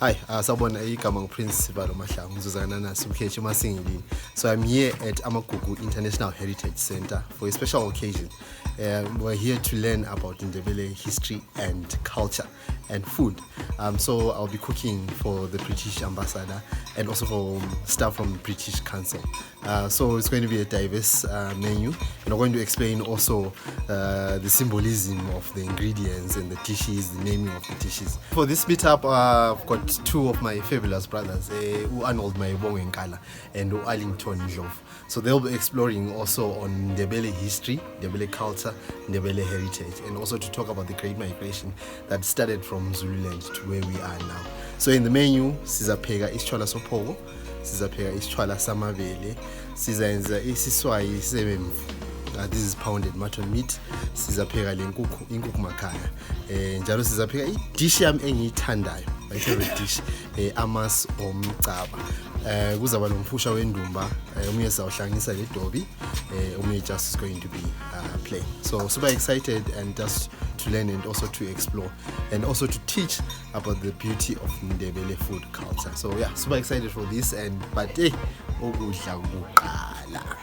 Hi, Sabona igama Prince Sibalo Mahlangu ngizozana naso ukheshi masingilini. So I'm here at Amagugu International Heritage Center for a special occasion. We're here to learn about Ndebele history and culture and food. So I'll be cooking for the British ambassador and also for staff from the British Council. So it's going to be a diverse menu, and I'm going to explain also the symbolism of the ingredients and the dishes, the naming of the dishes. For this meetup, I've got two of my fabulous brothers, Arnold Maibong Nkala and Arlington Ndlovu. So they'll be exploring also on Ndebele history, Ndebele culture, Ndebele heritage, and also to talk about the Great Migration that started from Zululand to where we are now. So in the menu, sizapheka isitshwala sophoko, sizapheka isitshwala samabele, sizayenza isiswayi semvu. This is pounded mutton meat. Sizapheka le inkukhu makhaya. Njalo sizapheka idish yami engiyithandayo, my favorite dish, amas omcaba. Kuzaba nomphusha wendumba, omunye sawuhlangisa le dobi, omunye just is going to be plain. So super excited and just to learn and also to explore and also to teach about the beauty of Ndebele food culture. So yeah, super excited for this but ukudla kuqala.